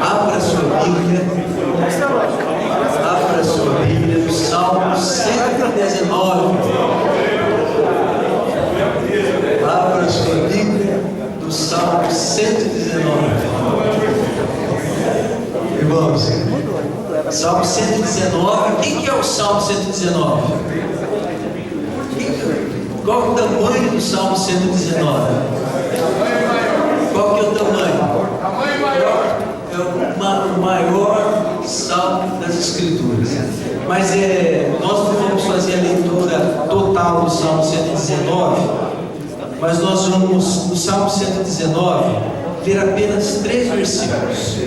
Abra sua Bíblia no Salmo 119. Abra sua Bíblia no Salmo 119. Irmãos, Salmo 119. Quem que é o Salmo 119? Qual é o tamanho do Salmo 119? Qual que é o tamanho? É o maior salmo das Escrituras. Mas nós não vamos fazer a leitura total do Salmo 119, mas nós vamos, no Salmo 119, ler apenas 3 versículos.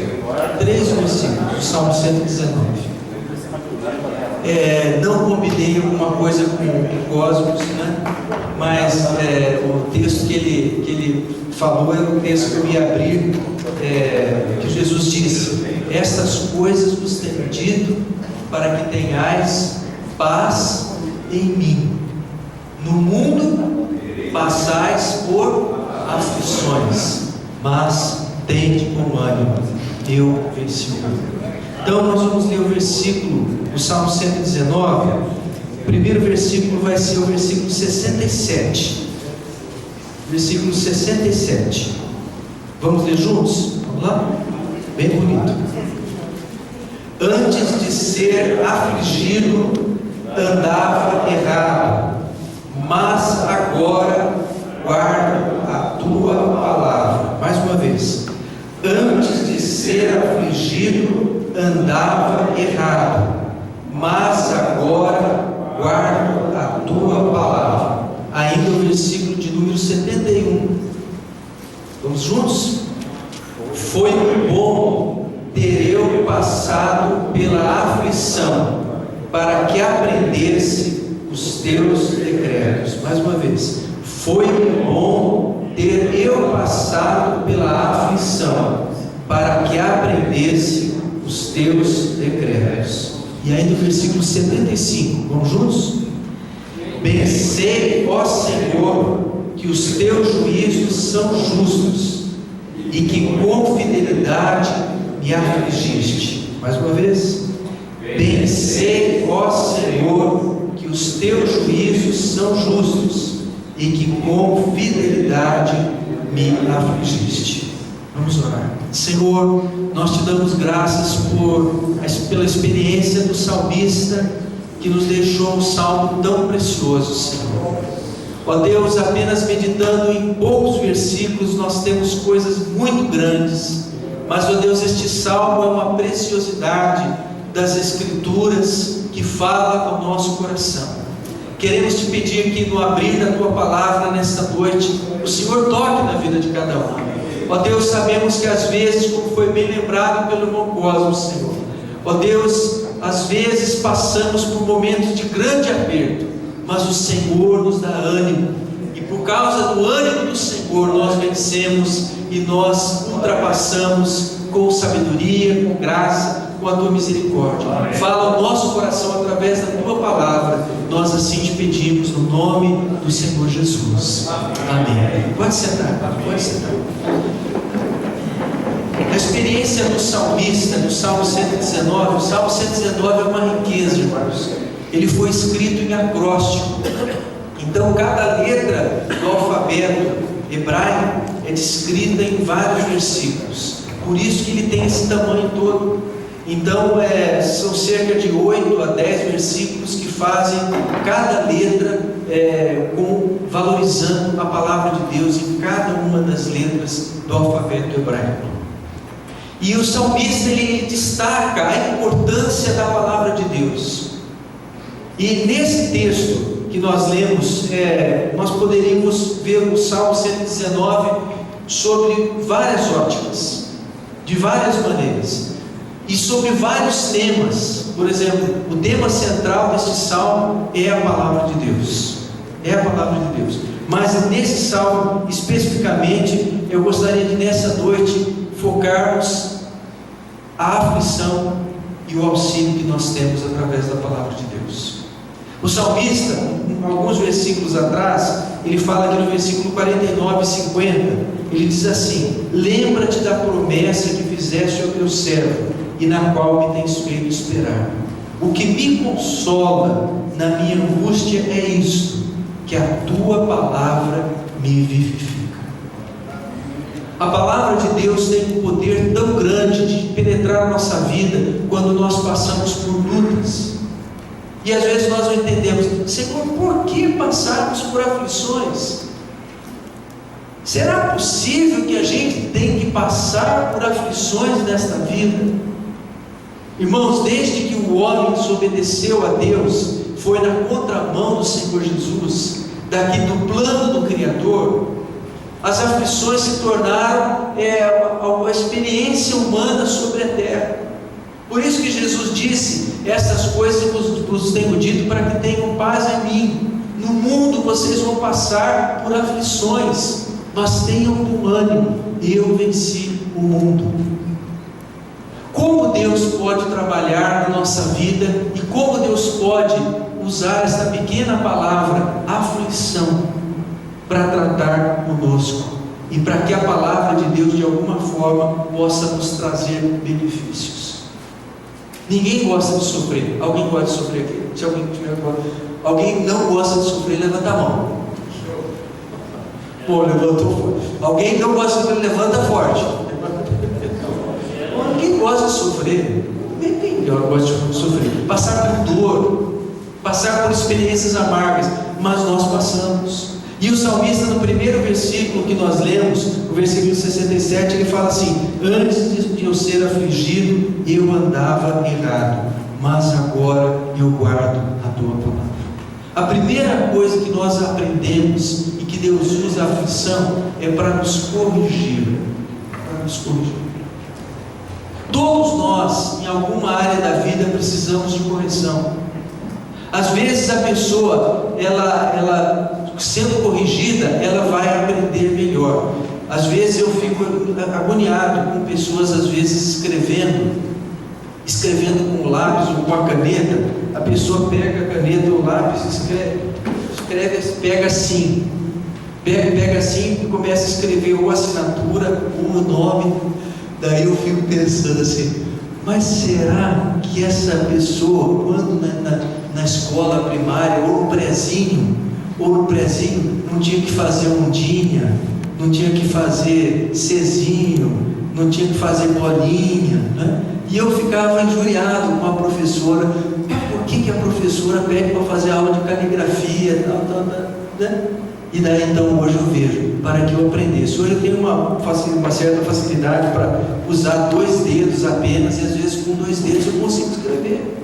3 versículos do Salmo 119. Não combinei alguma coisa com o Cosmos, né? Mas o texto que ele falou era o texto que eu ia abrir, que Jesus disse: estas coisas vos tenho dito para que tenhais paz em mim. No mundo passais por aflições, mas tende bom ânimo, eu venci o mundo. Então nós vamos ler o versículo do Salmo 119. O primeiro versículo vai ser o versículo 67. Versículo 67. Vamos ler juntos? Vamos lá? Bem bonito. Antes de ser afligido, andava errado, mas agora guardo a tua palavra. Mais uma vez. Antes de ser afligido, andava errado, mas agora guardo a tua palavra. Ainda o versículo de número 71. Vamos juntos? Foi bom ter eu passado pela aflição, para que aprendesse os teus decretos. Mais uma vez. Foi bom ter eu passado pela aflição, para que aprendesse os teus decretos. E ainda o versículo 75. Vamos juntos? Bem sei, ó Senhor, que os teus juízos são justos, e que com fidelidade me afligiste. Mais uma vez. Bem sei, ó Senhor, que os teus juízos são justos, e que com fidelidade me afligiste. Vamos orar. Senhor, nós te damos graças pela experiência do salmista, que nos deixou um salmo tão precioso, Senhor. Ó Deus, apenas meditando em poucos versículos, nós temos coisas muito grandes, mas, ó Deus, este salmo é uma preciosidade das Escrituras que fala ao nosso coração. Queremos te pedir que no abrir da tua palavra nesta noite, o Senhor toque na vida de cada um. Ó Deus, sabemos que às vezes, como foi bem lembrado pelo irmão Cosmos, Senhor, ó Deus, às vezes passamos por momentos de grande aperto, mas o Senhor nos dá ânimo, e por causa do ânimo do Senhor nós vencemos e nós ultrapassamos com sabedoria, com graça, com a tua misericórdia. Fala ao nosso coração através da tua palavra. Nós assim te pedimos no nome do Senhor Jesus. Amém. Pode sentar, pode sentar. A experiência do salmista, no Salmo 119, o Salmo 119 é uma riqueza, irmãos. Ele foi escrito em acróstico. Então cada letra do alfabeto hebraico é descrita em vários versículos. Por isso que ele tem esse tamanho todo. Então são cerca de 8 a 10 versículos que fazem cada letra valorizando a palavra de Deus em cada uma das letras do alfabeto hebraico. E o salmista ele destaca a importância da palavra de Deus. E nesse texto que nós lemos, nós poderíamos ver o Salmo 119 sobre várias óticas, de várias maneiras, e sobre vários temas. Por exemplo, o tema central deste salmo é a palavra de Deus. É a palavra de Deus. Mas nesse salmo especificamente, eu gostaria de nessa noite focarmos a aflição e o auxílio que nós temos através da palavra de Deus. O salmista, em alguns versículos atrás, ele fala aqui no versículo 49 e 50, ele diz assim: lembra-te da promessa que fizeste ao teu servo, e na qual me tens feito esperar. O que me consola na minha angústia é isto, que a tua palavra me vivifica. A palavra de Deus tem um poder tão grande de penetrar a nossa vida quando nós passamos por lutas. E às vezes nós não entendemos: Senhor, por que passarmos por aflições? Será possível que a gente tenha que passar por aflições nesta vida? Irmãos, desde que o homem desobedeceu a Deus, foi na contramão do Senhor Jesus, daqui do plano do Criador, as aflições se tornaram uma experiência humana sobre a terra. Por isso que Jesus disse: essas coisas vos tenho dito para que tenham paz em mim. No mundo vocês vão passar por aflições, mas tenham bom ânimo, eu venci o mundo. Como Deus pode trabalhar na nossa vida e como Deus pode usar esta pequena palavra, aflição, para tratar conosco e para que a palavra de Deus de alguma forma possa nos trazer benefícios. Ninguém gosta de sofrer. Alguém gosta de sofrer aqui? Se alguém não gosta de sofrer, levanta a mão. Pô, levantou forte. Alguém não gosta de sofrer, levanta forte. Ninguém gosta de sofrer. Ninguém gosta de sofrer. Passar por dor, passar por experiências amargas, mas nós passamos. E o salmista, no primeiro versículo que nós lemos, o versículo 67, ele fala assim: antes de eu ser afligido, eu andava errado, mas agora eu guardo a tua palavra. A primeira coisa que nós aprendemos e que Deus usa a aflição é para nos corrigir. Para nos corrigir. Todos nós, em alguma área da vida, precisamos de correção. Às vezes a pessoa, ela sendo corrigida, ela vai aprender melhor. Às vezes eu fico agoniado com pessoas, às vezes escrevendo com o lápis ou com a caneta. A pessoa pega a caneta ou o lápis, pega assim e começa a escrever ou a assinatura ou o nome. Daí eu fico pensando assim: mas será que essa pessoa, quando na escola primária ou no prézinho, não tinha que fazer ondinha, não tinha que fazer Czinho, não tinha que fazer bolinha, né? E eu ficava injuriado com a professora. Por que a professora pede para fazer aula de caligrafia, né? E daí então hoje eu vejo, para que eu aprendesse. Hoje eu tenho uma certa facilidade para usar 2 dedos apenas, e às vezes com 2 dedos eu consigo escrever.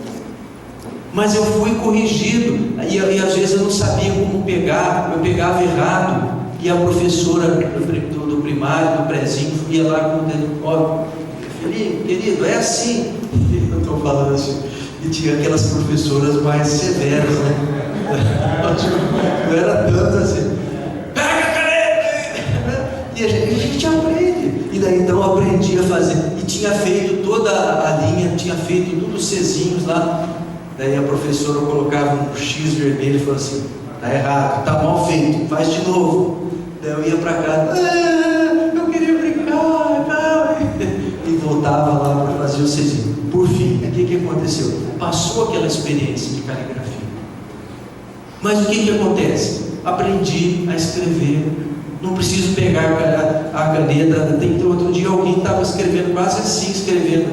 Mas eu fui corrigido, e às vezes eu não sabia como pegar, eu pegava errado, e a professora do primário, do prézinho, ia lá com o dedo: ó, filhinho, querido, é assim. Eu estou falando assim. E tinha aquelas professoras mais severas, né? Não era tanto assim: pega a caneta! E a gente aprende. E daí então eu aprendi a fazer. E tinha feito toda a linha, tinha feito todos os Czinhos lá. Daí a professora colocava um X vermelho e falou assim: tá errado, tá mal feito, faz de novo. Daí eu ia para casa: eu queria brincar, tal. E voltava lá para fazer o Czinho. Por fim, o que aconteceu? Passou aquela experiência de caligrafia. Mas o que acontece? Aprendi a escrever. Não preciso pegar a caneta. Outro dia alguém estava escrevendo, quase assim escrevendo.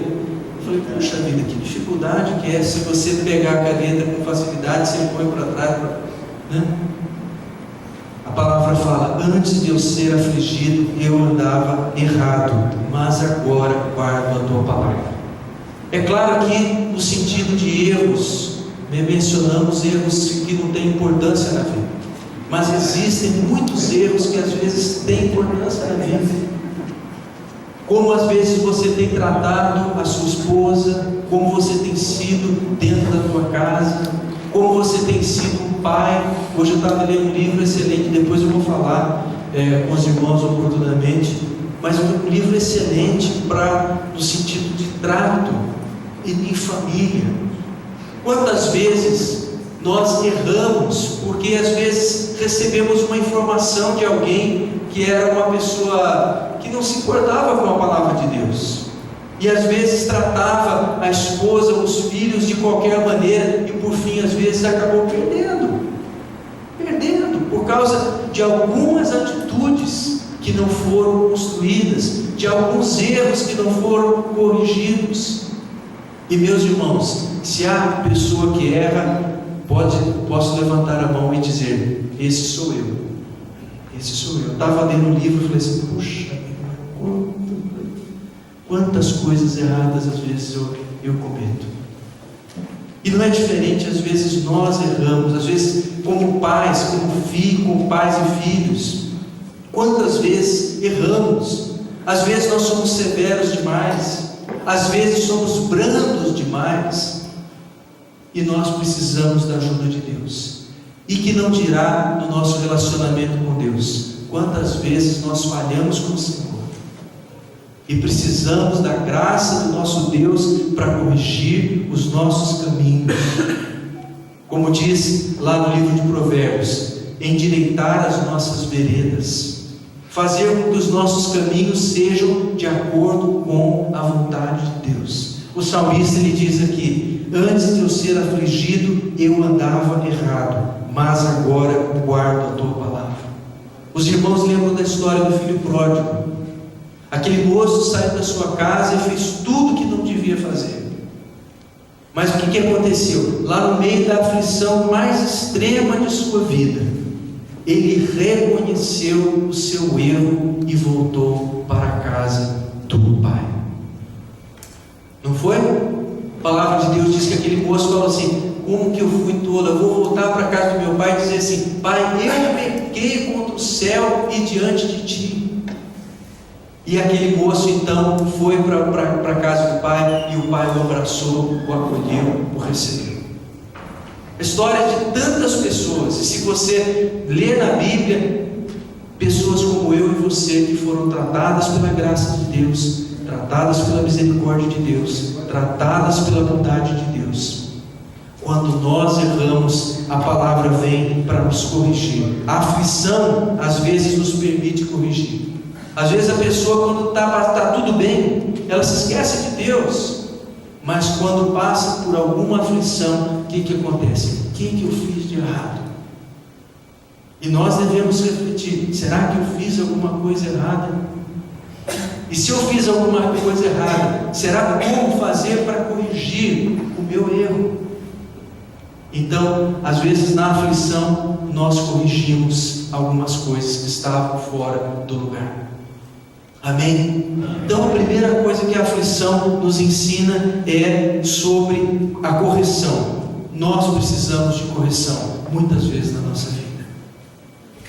Eu falei: puxa vida, que dificuldade que é. Se você pegar a caneta com facilidade, você põe para trás, né? A palavra fala: antes de eu ser afligido, eu andava errado, mas agora guardo a tua palavra. É claro que no sentido de erros, mencionamos erros que não têm importância na vida, mas existem muitos erros que às vezes têm importância na vida. Como às vezes você tem tratado a sua esposa, como você tem sido dentro da tua casa, como você tem sido um pai. Hoje eu estava lendo um livro excelente, depois eu vou falar com os irmãos oportunamente, mas um livro excelente no sentido de trato em família. Quantas vezes nós erramos porque às vezes recebemos uma informação de alguém que era uma pessoa que não se importava com a palavra de Deus, e às vezes tratava a esposa, os filhos de qualquer maneira, e por fim às vezes acabou perdendo por causa de algumas atitudes que não foram construídas, de alguns erros que não foram corrigidos. E meus irmãos, se há pessoa que erra, posso levantar a mão e dizer: esse sou eu. Eu estava lendo um livro e falei assim: puxa, quantas coisas erradas às vezes eu cometo. E não é diferente, às vezes nós erramos, às vezes como pais, como pais e filhos. Quantas vezes erramos? Às vezes nós somos severos demais, às vezes somos brandos demais, e nós precisamos da ajuda de Deus. E que não dirá no nosso relacionamento com Deus, quantas vezes nós falhamos com o Senhor, e precisamos da graça do nosso Deus para corrigir os nossos caminhos. Como diz lá no livro de Provérbios: endireitar as nossas veredas, fazer com que os nossos caminhos sejam de acordo com a vontade de Deus. O salmista ele diz aqui: antes de eu ser afligido eu andava errado, mas agora guardo a tua palavra. Os irmãos lembram da história do filho pródigo. Aquele moço saiu da sua casa e fez tudo que não devia fazer. Mas o que aconteceu? Lá no meio da aflição mais extrema de sua vida, ele reconheceu o seu erro e voltou para a casa do pai. Não foi? A palavra de Deus diz que aquele moço falou assim: como que eu fui tolo, eu vou voltar para a casa do meu pai e dizer assim: pai, eu pequei contra o céu e diante de ti. E aquele moço então foi para a casa do pai, e o pai o abraçou, o acolheu, o recebeu. A história de tantas pessoas, e se você ler na Bíblia, pessoas como eu e você, que foram tratadas pela graça de Deus, tratadas pela misericórdia de Deus, tratadas pela bondade de Deus. Quando nós erramos, a palavra vem para nos corrigir. A aflição às vezes nos permite corrigir. Às vezes a pessoa, quando está tudo bem, ela se esquece de Deus. Mas quando passa por alguma aflição, o que acontece? O que eu fiz de errado? E nós devemos refletir: será que eu fiz alguma coisa errada? E se eu fiz alguma coisa errada, será como fazer para corrigir o meu erro? Então, às vezes na aflição, nós corrigimos algumas coisas que estavam fora do lugar. Amém? Então a primeira coisa que a aflição nos ensina é sobre a correção. Nós precisamos de correção muitas vezes na nossa vida.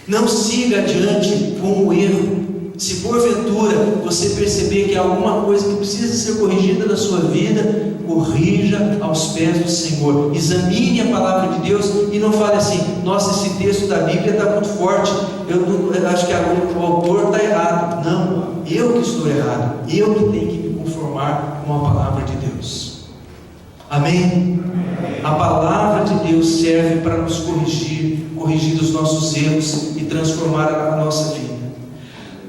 Não siga adiante com o erro. Se porventura você perceber que há alguma coisa que precisa ser corrigida na sua vida, corrija aos pés do Senhor. Examine a palavra de Deus e não fale assim: nossa, esse texto da Bíblia está muito forte, eu acho que o autor está errado. Não, eu que estou errado, eu que tenho que me conformar com a palavra de Deus. Amém? A palavra de Deus serve para nos corrigir os nossos erros e transformar a nossa vida.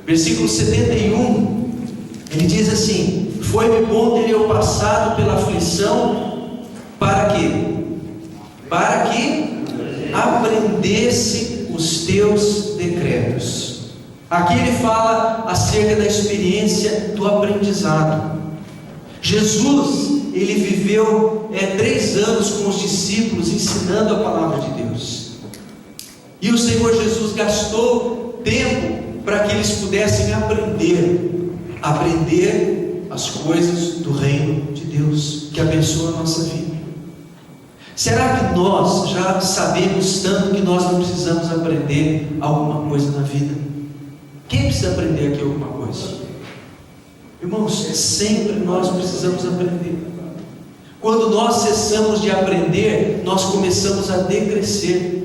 Versículo 71, ele diz assim: foi-me bom ter eu passado pela aflição, para quê? Para que aprendesse os teus decretos. Aqui ele fala acerca da experiência do aprendizado. Jesus, ele viveu 3 anos com os discípulos ensinando a palavra de Deus, e o Senhor Jesus gastou tempo para que eles pudessem aprender as coisas do reino de Deus, que abençoa a nossa vida. Será que nós já sabemos tanto que nós não precisamos aprender alguma coisa na vida? Quem precisa aprender aqui alguma coisa? Irmãos, sempre nós precisamos aprender. Quando nós cessamos de aprender, nós começamos a decrescer.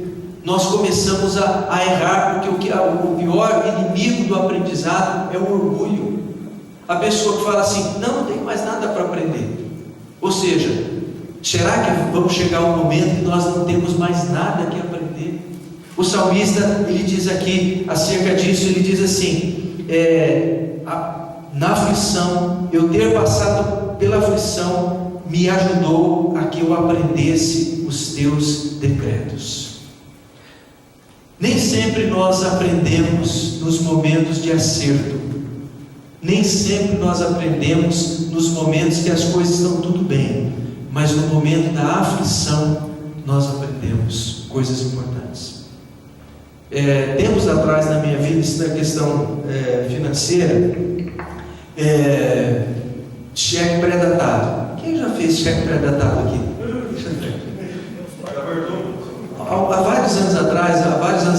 Nós começamos a errar, porque o pior inimigo do aprendizado é o orgulho. A pessoa que fala assim: não tenho mais nada para aprender. Ou seja, Será que vamos chegar a um momento que nós não temos mais nada que aprender? O salmista, ele diz aqui acerca disso, ele diz assim: na aflição, eu ter passado pela aflição, me ajudou a que eu aprendesse os teus decretos. Nem sempre nós aprendemos nos momentos de acerto, nem sempre nós aprendemos nos momentos que as coisas estão tudo bem, mas no momento da aflição nós aprendemos coisas importantes. Tempos atrás na minha vida, isso na questão financeira, cheque pré-datado. Quem já fez cheque pré-datado aqui? Há vários anos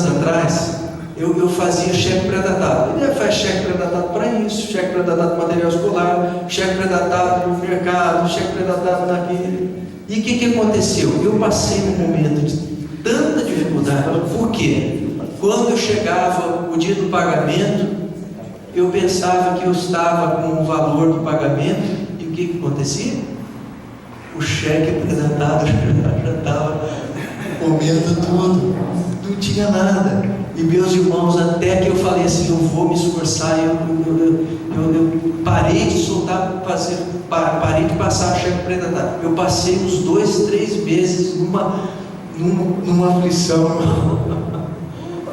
atrás, eu fazia cheque pré-datado. Ele faz cheque pré-datado para isso, cheque pré-datado para material escolar, cheque pré-datado no mercado, cheque pré-datado naquele. E o que aconteceu? Eu passei um momento de tanta dificuldade. Por quê? Quando eu chegava o dia do pagamento, eu pensava que eu estava com o valor do pagamento, e o que acontecia? O cheque pré-datado já estava comendo tudo, não tinha nada. E meus irmãos, até que eu falei assim, eu vou me esforçar, eu parei de soltar, parei de passar o cheque pré-datado. Eu passei uns 2, 3 meses numa aflição.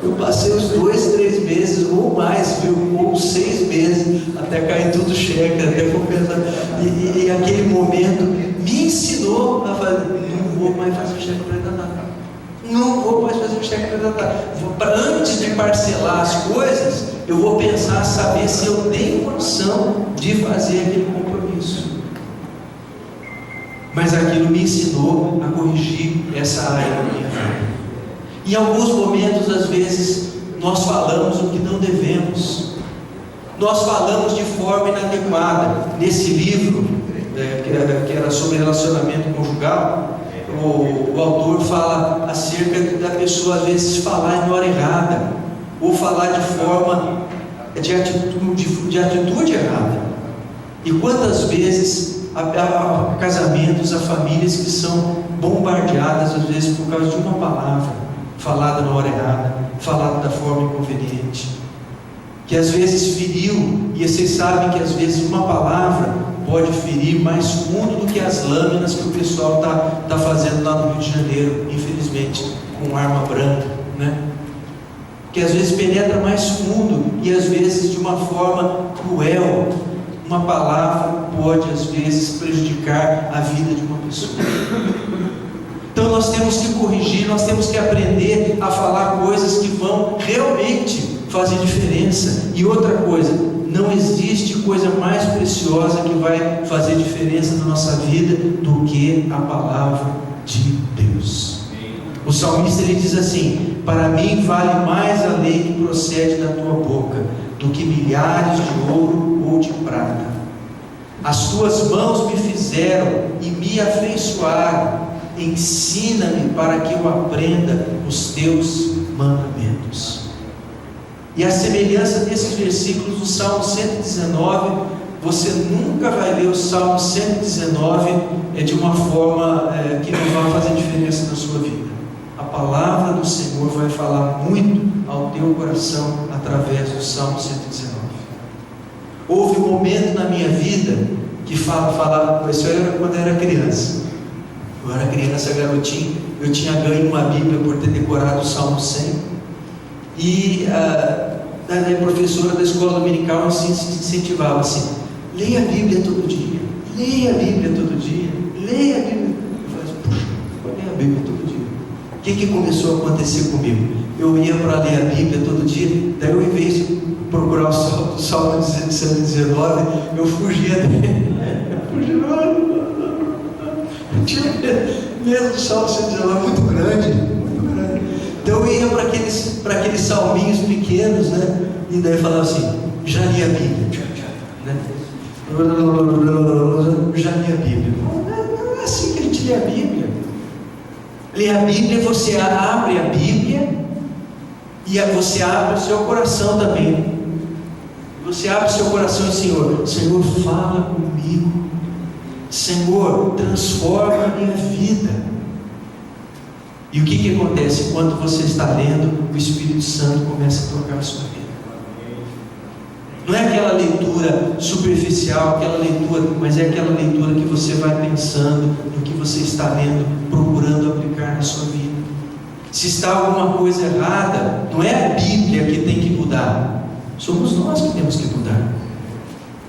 Eu passei uns 2, 3 meses ou mais, ou 6 meses, até cair tudo cheque, até compensar. E aquele momento me ensinou a fazer: não vou mais fazer o cheque pré-datado. Não vou mais fazer o cheque pré-datado. Antes de parcelar as coisas, eu vou pensar, saber se eu tenho condição de fazer aquele compromisso. Mas aquilo me ensinou a corrigir essa área da minha vida. Em alguns momentos, às vezes, nós falamos o que não devemos. Nós falamos de forma inadequada. Nesse livro, que era sobre relacionamento conjugal, o autor fala acerca da pessoa, às vezes, falar em hora errada, ou falar de forma de atitude errada. E quantas vezes há casamentos, há famílias que são bombardeadas, às vezes, por causa de uma palavra falada na hora errada, falada da forma inconveniente, que às vezes feriu. E vocês sabem que às vezes uma palavra pode ferir mais fundo do que as lâminas que o pessoal está fazendo lá no Rio de Janeiro, infelizmente, com arma branca, né? Que às vezes penetra mais fundo, e às vezes de uma forma cruel. Uma palavra pode às vezes prejudicar a vida de uma pessoa. Então nós temos que corrigir, nós temos que aprender a falar coisas que vão realmente fazer diferença. E outra coisa, não existe coisa mais preciosa que vai fazer diferença na nossa vida do que a palavra de Deus. O salmista, ele diz assim: para mim vale mais a lei que procede da tua boca do que milhares de ouro ou de prata. As tuas mãos me fizeram e me afeiçoaram. Ensina-me para que eu aprenda os teus mandamentos. E a semelhança desses versículos do Salmo 119, você nunca vai ler o Salmo 119 de uma forma que não vai fazer diferença na sua vida. A palavra do Senhor vai falar muito ao teu coração através do Salmo 119. Houve um momento na minha vida que falava, isso era quando eu era criança. Eu era criança, garotinho, eu tinha ganho uma Bíblia por ter decorado o Salmo 100. E a professora da escola dominical incentivava assim: leia a Bíblia todo dia, leia a Bíblia todo dia, leia a Bíblia. Eu falei assim: puxa, vou ler a Bíblia todo dia. O que começou a acontecer comigo? Eu ia para ler a Bíblia todo dia, daí eu, em vez de procurar o Salmo 119, eu fugia dele. Eu tinha medo do Salmo 119, muito grande. Então eu ia para aqueles salminhos pequenos, né? E daí falava assim: já li a Bíblia, né? Já li a Bíblia. Não é assim que a gente lê a Bíblia. Lê a Bíblia, você abre a Bíblia e você abre o seu coração também. Você abre o seu coração e Senhor, fala comigo. Senhor, transforma a minha vida. E o que acontece? Quando você está lendo, o Espírito Santo começa a tocar a sua vida. Não é aquela leitura superficial, aquela leitura, mas é aquela leitura que você vai pensando no que você está lendo, procurando aplicar na sua vida. Se está alguma coisa errada, não é a Bíblia que tem que mudar, somos nós que temos que mudar.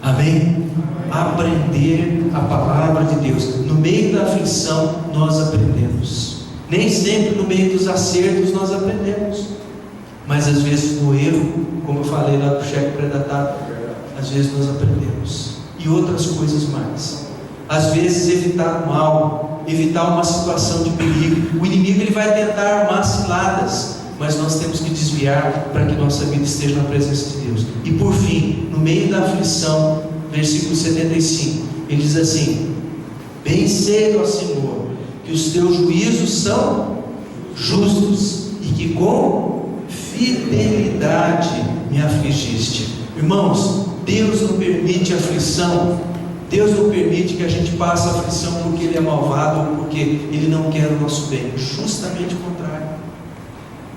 Amém? Aprender a palavra de Deus. No meio da aflição, nós aprendemos. Nem sempre no meio dos acertos nós aprendemos, mas às vezes no erro, como eu falei lá do cheque pré-datado, às vezes nós aprendemos. E outras coisas mais. Às vezes evitar o mal, evitar uma situação de perigo. O inimigo ele vai tentar armar ciladas, mas nós temos que desviar para que nossa vida esteja na presença de Deus. E por fim, no meio da aflição, versículo 75, ele diz assim: bem sei, ó Senhor, que os teus juízos são justos e que com fidelidade me afligiste. Irmãos, Deus não permite aflição. Deus não permite que a gente passe aflição porque Ele é malvado ou porque Ele não quer o nosso bem. Justamente o contrário.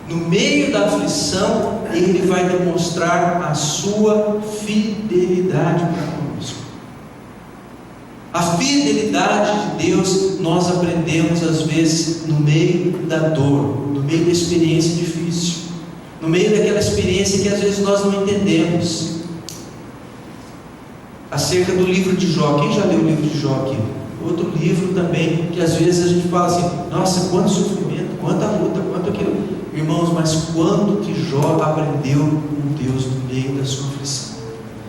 No meio da aflição, Ele vai demonstrar a sua fidelidade para conosco. A fidelidade de Deus nós aprendemos às vezes no meio da dor, no meio da experiência difícil, no meio daquela experiência que às vezes nós não entendemos. Acerca do livro de Jó, quem já leu o livro de Jó aqui? Outro livro também, que às vezes a gente fala assim: nossa, quanto sofrimento, quanta luta, quanto aquilo. Irmãos, mas quando que Jó aprendeu com Deus no meio da sua aflição?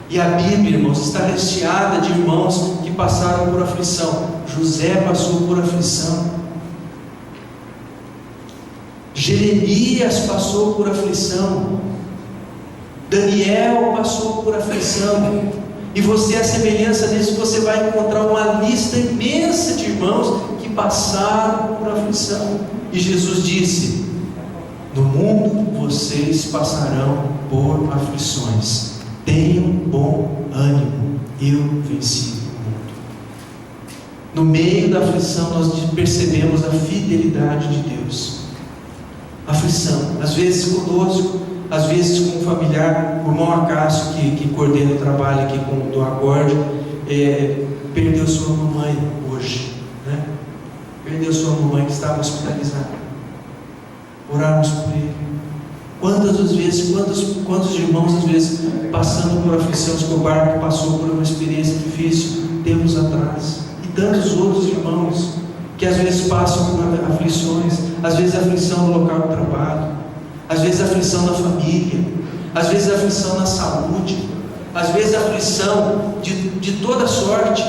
E a Bíblia, irmãos, está recheada de irmãos que passaram por aflição. José passou por aflição, Jeremias passou por aflição, Daniel passou por aflição. E você, a semelhança disso, você vai encontrar uma lista imensa de irmãos que passaram por aflição. E Jesus disse: no mundo vocês passarão por aflições, tenham bom ânimo, eu venci o mundo. No meio da aflição nós percebemos a fidelidade de Deus. Aflição, às vezes conosco, às vezes com um familiar. O irmão Acácio, que coordena o trabalho aqui do Acorde, perdeu sua mamãe hoje, né? Perdeu sua mamãe que estava hospitalizada. Orarmos por ele. Quantas vezes, quantos irmãos às vezes passando por aflição, Escobar que passou por uma experiência difícil tempos atrás, e tantos outros irmãos que às vezes passam por aflições, às vezes aflição no local do trabalho, às vezes aflição na família, às vezes aflição na saúde, às vezes aflição de toda sorte,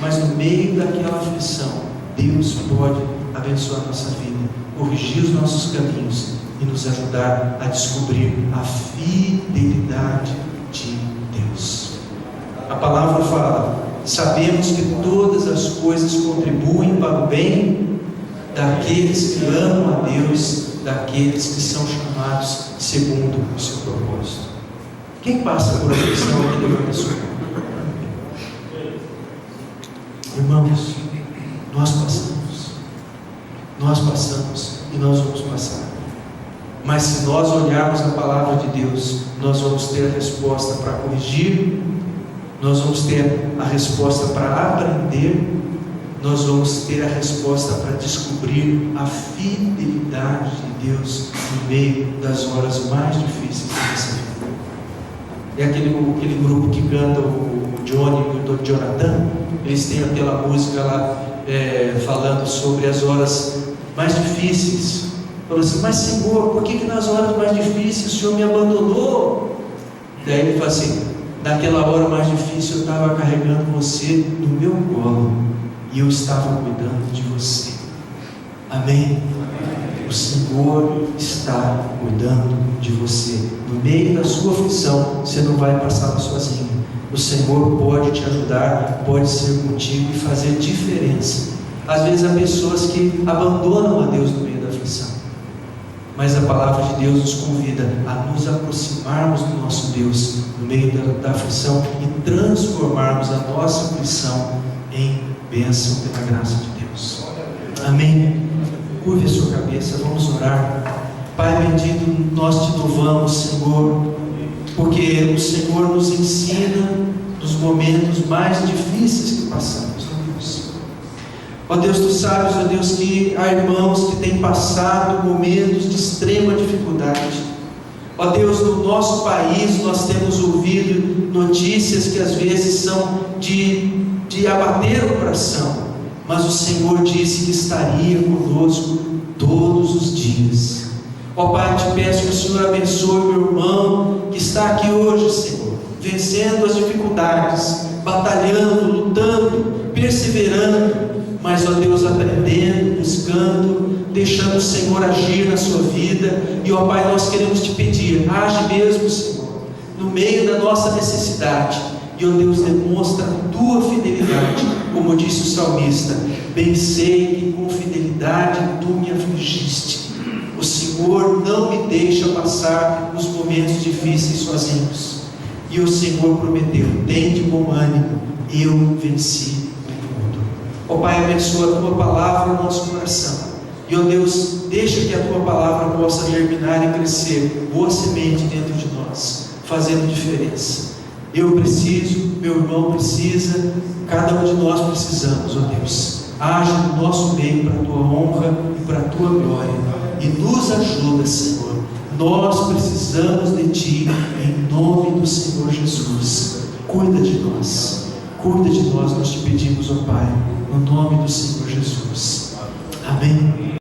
mas no meio daquela aflição, Deus pode abençoar a nossa vida, corrigir os nossos caminhos e nos ajudar a descobrir a fidelidade de Deus. A palavra fala: sabemos que todas as coisas contribuem para o bem daqueles que amam a Deus, daqueles que são chamados segundo o seu propósito. Quem passa por aflição aqui levanta a sua mão. Irmãos, nós passamos e nós vamos passar. Mas se nós olharmos a palavra de Deus, nós vamos ter a resposta para corrigir, nós vamos ter a resposta para aprender, nós vamos ter a resposta para descobrir a fidelidade de Deus no meio das horas mais difíceis da nossa vida. É aquele grupo que canta, o Johnny e o Jonathan, eles têm aquela música lá falando sobre as horas mais difíceis. Falou assim: mas Senhor, por que nas horas mais difíceis o Senhor me abandonou? Daí ele fala assim: naquela hora mais difícil eu estava carregando você no meu colo e eu estava cuidando de você. Amém? O Senhor está cuidando de você. No meio da sua aflição, você não vai passar sozinho. O Senhor pode te ajudar, pode ser contigo e fazer diferença. Às vezes há pessoas que abandonam a Deus no meio da aflição, mas a palavra de Deus nos convida a nos aproximarmos do nosso Deus no meio da aflição e transformarmos a nossa aflição em bênção pela graça de Deus. Amém. Curve a sua cabeça, vamos orar. Pai bendito, nós te louvamos, Senhor, porque o Senhor nos ensina nos momentos mais difíceis que passamos, ó Deus. Ó Deus, tu sabes, ó Deus, que há irmãos que têm passado momentos de extrema dificuldade. Ó Deus, no nosso país nós temos ouvido notícias que às vezes são de abater o coração, mas o Senhor disse que estaria conosco todos os dias. Ó Pai, te peço que o Senhor abençoe meu irmão que está aqui hoje, Senhor, vencendo as dificuldades, batalhando, lutando, perseverando, mas, ó Deus, aprendendo, buscando, deixando o Senhor agir na sua vida. E, ó Pai, nós queremos te pedir, age mesmo, Senhor, no meio da nossa necessidade. E, ó Deus, demonstra a tua fidelidade, como disse o salmista: bem sei que com fidelidade tu me afligiste. O Senhor não me deixa passar os momentos difíceis sozinhos. E o Senhor prometeu: tem de bom ânimo, eu venci o mundo. Ó Pai, abençoa a tua palavra no nosso coração. E, ó Deus, deixa que a tua palavra possa germinar e crescer, boa semente dentro de nós, fazendo diferença. Eu preciso, meu irmão precisa, cada um de nós precisamos, ó Deus. Age no nosso meio para a tua honra e para a tua glória. E nos ajuda, Senhor. Nós precisamos de Ti, em nome do Senhor Jesus. Cuida de nós, nós te pedimos, ó Pai, no nome do Senhor Jesus. Amém.